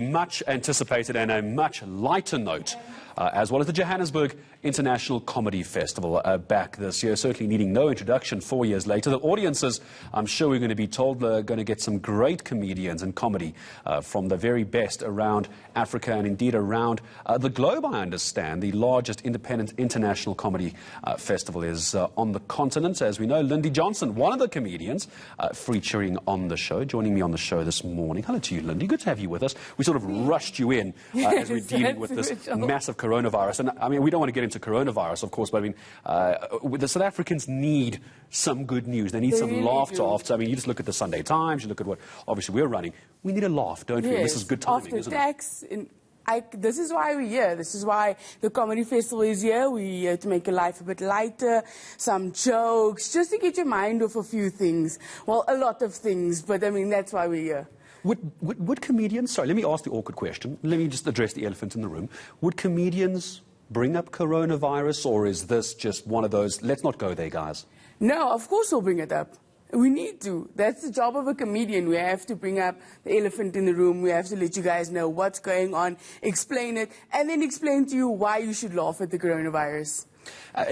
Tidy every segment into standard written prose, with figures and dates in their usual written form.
Much anticipated and a much lighter note, as well as the Johannesburg International Comedy Festival back this year, certainly needing no introduction 4 years later. The audiences, I'm sure we're going to be told, are going to get some great comedians and comedy from the very best around Africa and indeed around the globe, I understand. The largest independent international comedy festival is on the continent. As we know, Lindy Johnson, one of the comedians featuring on the show, joining me on the show this morning. Hello to you, Lindy. Good to have you with us. We sort of rushed you in as we're dealing with this massive coronavirus. And I mean, we don't want to get into coronavirus, of course, but I mean, the South Africans need some good news. They need some laughter after. I mean, you just look at the Sunday Times, you look at what, obviously, we're running. We need a laugh, don't we? And this is good timing, isn't it? This is why we're here. This is why the Comedy Festival is here. We're here to make your life a bit lighter, some jokes, just to get your mind off a few things. Well, a lot of things, but I mean, that's why we're here. Would comedians, sorry, let me ask the awkward question. Let me just address the elephant in the room. Would comedians bring up coronavirus, or is this just one of those, let's not go there, guys? No, of course we'll bring it up. We need to. That's the job of a comedian. We have to bring up the elephant in the room. We have to let you guys know what's going on, explain it, and then explain to you why you should laugh at the coronavirus.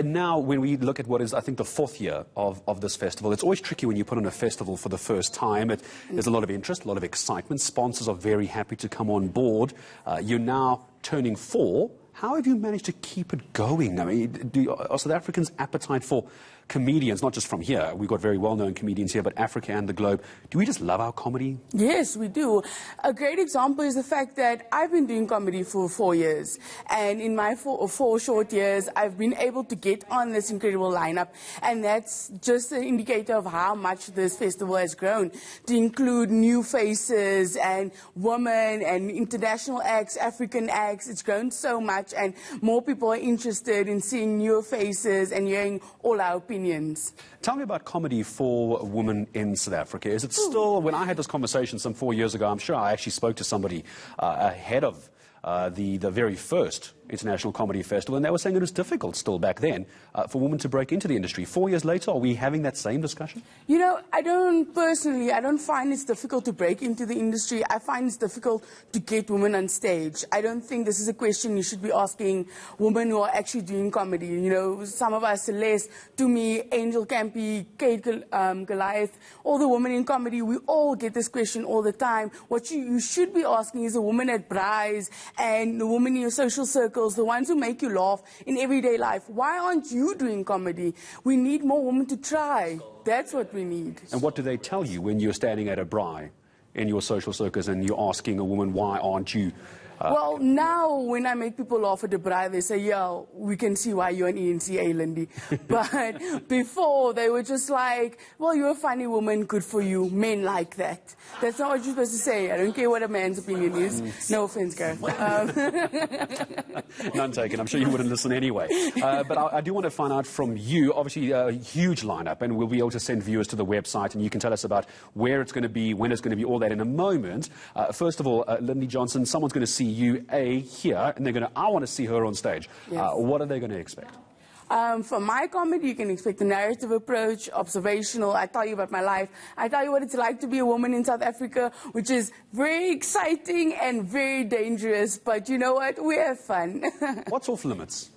Now, when we look at what is, I think, the fourth year of this festival, it's always tricky when you put on a festival for the first time. There's a lot of interest, a lot of excitement. Sponsors are very happy to come on board. You're now turning 4. How have you managed to keep it going? I mean, are South Africans' appetite for comedians, not just from here, we've got very well-known comedians here, but Africa and the globe, do we just love our comedy? Yes, we do. A great example is the fact that I've been doing comedy for 4 years, and in my four short years, I've been able to get on this incredible lineup, and that's just an indicator of how much this festival has grown, to include new faces and women and international acts, African acts. It's grown so much, and more people are interested in seeing newer faces and hearing all our opinions. Tell me about comedy for women in South Africa. Is it still, when I had this conversation some 4 years ago, I'm sure I actually spoke to somebody ahead of the very first International Comedy Festival, and they were saying it was difficult still back then for women to break into the industry. 4 years later, are we having that same discussion? You know, I don't find it's difficult to break into the industry. I find it's difficult to get women on stage. I don't think this is a question you should be asking women who are actually doing comedy. You know, some of us, Celeste, Tumi, Angel Campy, Kate Goliath, all the women in comedy, we all get this question all the time. What you should be asking is a woman at Bry's and the woman in your social circle, the ones who make you laugh in everyday life. Why aren't you doing comedy? We need more women to try. That's what we need. And what do they tell you when you're standing at a braai in your social circles and you're asking a woman, why aren't you? Well, now when I make people laugh at the braai, they say, yeah, we can see why you're an ENCA, Lindy. But before, they were just like, well, you're a funny woman, good for you. Men like that. That's not what you're supposed to say. I don't care what a man's opinion is. No offense, Gareth. None taken. I'm sure you wouldn't listen anyway. But I do want to find out from you, obviously a huge lineup, and we'll be able to send viewers to the website, and you can tell us about where it's going to be, when it's going to be, all that in a moment. First of all, Lindy Johnson, someone's going to see you here, and they're going to, I want to see her on stage. Yes. What are they going to expect? From my comedy, you can expect a narrative approach, observational. I tell you about my life. I tell you what it's like to be a woman in South Africa, which is very exciting and very dangerous. But you know what? We have fun. What's off limits?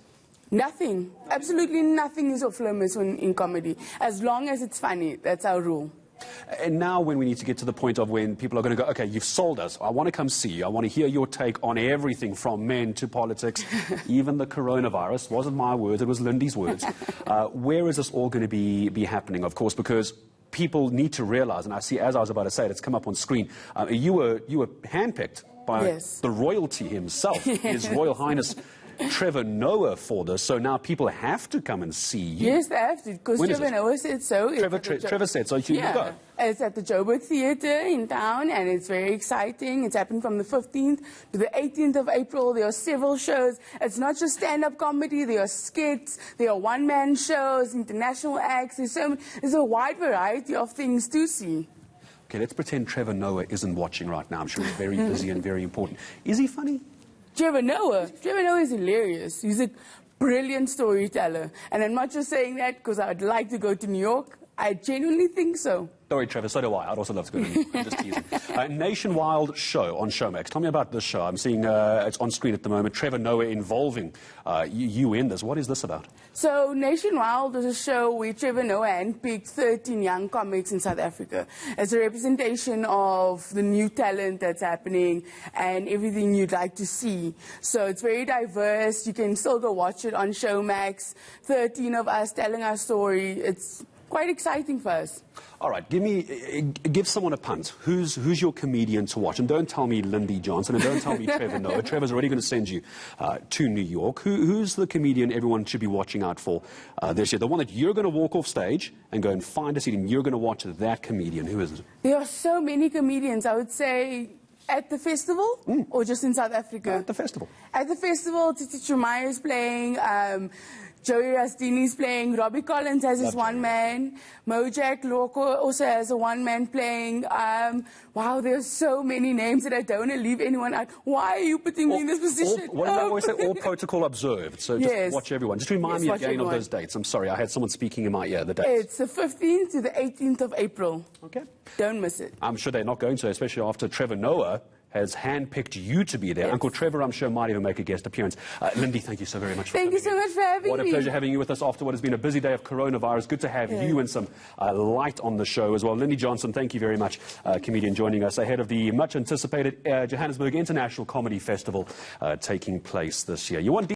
Nothing. Absolutely nothing is off limits in comedy. As long as it's funny, that's our rule. And now when we need to get to the point of when people are going to go, okay, you've sold us. I want to come see you. I want to hear your take on everything from men to politics, even the coronavirus. Wasn't my words, it was Lindy's words. Where is this all going to be happening, of course, because people need to realize, and I see, as I was about to say it, it's come up on screen, you were handpicked by the royalty himself, His Royal Highness Trevor Noah, for this, so now people have to come and see you. Yes, they have to, because Trevor Noah said so. Trevor said so. You go. It's at the Joburg Theatre in town, and it's very exciting. It's happening from the 15th to the 18th of April. There are several shows. It's not just stand-up comedy. There are skits. There are one-man shows, international acts. There's a wide variety of things to see. Okay, let's pretend Trevor Noah isn't watching right now. I'm sure he's very busy and very important. Is he funny? Trevor Noah is hilarious. He's a brilliant storyteller. And I'm not just saying that because I'd like to go to New York. I genuinely think so. Don't worry, Trevor, so do I. I'd also love to go to I'm just teasing. Nationwide show on Showmax. Tell me about this show. I'm seeing it's on screen at the moment. Trevor Noah involving you in this. What is this about? So Nationwide is a show where Trevor Noah handpicked 13 young comics in South Africa. It's a representation of the new talent that's happening and everything you'd like to see. So it's very diverse. You can still go watch it on Showmax. 13 of us telling our story. It's quite exciting for us. All right, give someone a punt. Who's your comedian to watch? And don't tell me Lindy Johnson, and don't tell me Trevor Noah. Trevor's already going to send you to New York. Who's the comedian everyone should be watching out for this year? The one that you're going to walk off stage and go and find a seat, and you're going to watch that comedian. Who is it? There are so many comedians. I would say at the festival or just in South Africa? At the festival. At the festival, Titi Chumai is playing. Joey Rastini's playing. Robbie Collins has his one-man. Mojack Loko also has a one-man playing. Wow, there's so many names that I don't want to leave anyone out. Why are you putting me in this position? What did I always say? All protocol observed. So just watch everyone. Just remind me again of those dates. I'm sorry, I had someone speaking in my ear. The dates. It's the 15th to the 18th of April. Okay. Don't miss it. I'm sure they're not going to, especially after Trevor Noah has handpicked you to be there. Yes. Uncle Trevor, I'm sure, might even make a guest appearance. Lindy, thank you so very much for coming. Thank you so much for having me. What a pleasure having you with us after what has been a busy day of coronavirus. Good to have you and some light on the show as well. Lindy Johnson, thank you very much, comedian, joining us ahead of the much-anticipated Johannesburg International Comedy Festival taking place this year. You want